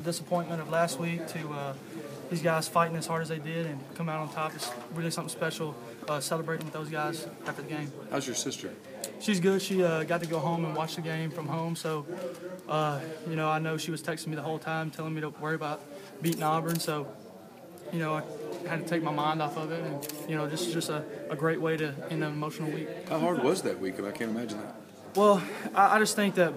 disappointment of last week to these guys fighting as hard as they did and come out on top. It's really something special celebrating with those guys after the game. How's your sister? She's good. She got to go home and watch the game from home. So, I know she was texting me the whole time, telling me to worry about beating Auburn. So, I had to take my mind off of it. And, just a great way to end an emotional week. How hard was that week? I can't imagine that. Well, I just think that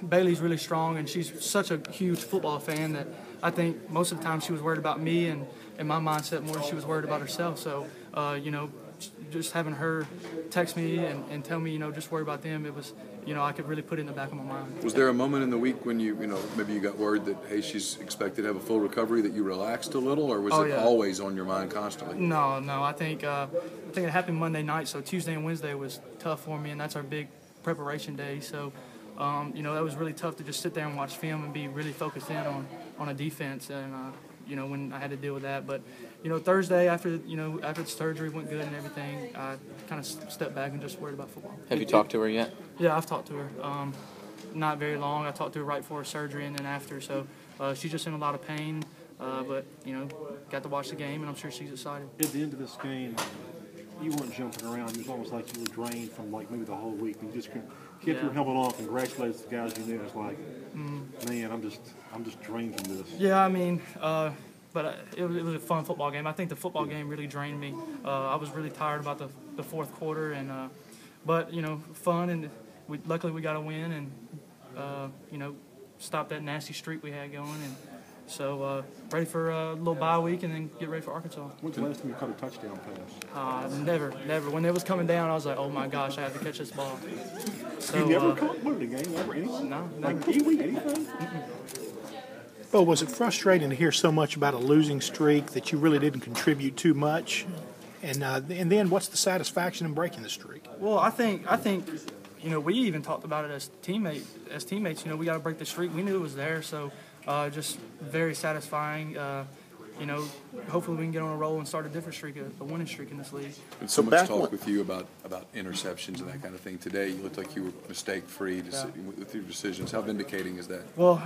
Bailey's really strong, and she's such a huge football fan that I think most of the time she was worried about me and my mindset more than she was worried about herself. So, just having her text me and tell me, just worry about them, it was, I could really put it in the back of my mind. Was there a moment in the week when maybe you got word that, hey, she's expected to have a full recovery, that you relaxed a little, or was it always on your mind constantly? No, I think it happened Monday night, so Tuesday and Wednesday was tough for me, and that's our big preparation day. So, that was really tough to just sit there and watch film and be really focused in on a defense, and when I had to deal with that. But Thursday after the surgery went good and everything, I kind of stepped back and just worried about football. Have you talked to her yet? Yeah, I've talked to her. Not very long. I talked to her right before surgery and then after. So she's just in a lot of pain, but got to watch the game, and I'm sure she's excited. At the end of this game, you weren't jumping around. It was almost like you were drained from maybe the whole week. You just kept your helmet on, congratulated the guys you knew. It's like, man, I'm just drained from this. Yeah, but it was a fun football game. I think the football game really drained me. I was really tired about the fourth quarter, and but fun, and luckily we got a win, and stop that nasty streak we had going, and so ready for a little bye week and then get ready for Arkansas. When's the last time you caught a touchdown pass? Never. When it was coming down, I was like, oh my gosh, I have to catch this ball. So, you never caught one in the game, never anything? No, never. Like Pee-wee, anything? Well, was it frustrating to hear so much about a losing streak that you really didn't contribute too much? And then what's the satisfaction in breaking the streak? Well, I think we even talked about it as teammates. We got to break the streak. We knew it was there, so just very satisfying. Hopefully we can get on a roll and start a different streak, a winning streak in this league. And so much talk with you about interceptions and that kind of thing. Today, you looked like you were mistake-free with your decisions. How vindicating is that? Well,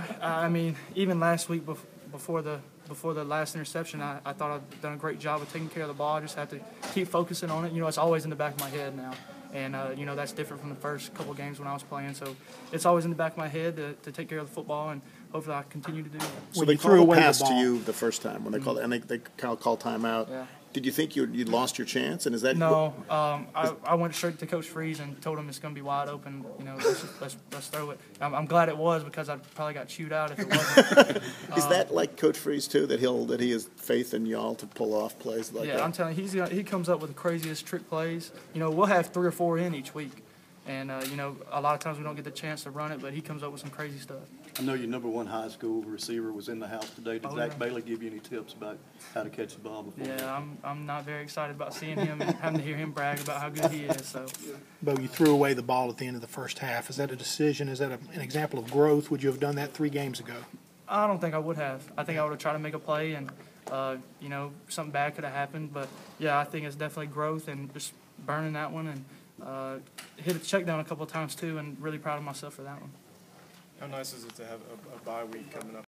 even last week before the last interception, I thought I'd done a great job of taking care of the ball. I just have to keep focusing on it. It's always in the back of my head now. And, that's different from the first couple games when I was playing. So it's always in the back of my head to take care of the football, and hopefully I continue to do that. So they threw a pass to you the first time when they called it, and they kind of called timeout. Yeah. Did you think you'd lost your chance? And is that no? I went straight to Coach Freeze and told him it's going to be wide open. Let's throw it. I'm glad it was, because I probably got chewed out if it wasn't. Is that like Coach Freeze too? That he has faith in y'all to pull off plays like that? Yeah, I'm telling you, he comes up with the craziest trick plays. We'll have 3 or 4 in each week. And, a lot of times we don't get the chance to run it, but he comes up with some crazy stuff. I know your #1 high school receiver was in the house today. Did Zach Bailey give you any tips about how to catch the ball before? Yeah, I'm not very excited about seeing him and having to hear him brag about how good he is. So, Bo, you threw away the ball at the end of the first half. Is that a decision? Is that an example of growth? Would you have done that 3 games ago? I don't think I would have. I think I would have tried to make a play, and, something bad could have happened. But, yeah, I think it's definitely growth and just burning that one, and hit a check down a couple of times too, and really proud of myself for that one. How nice is it to have a bye week coming up?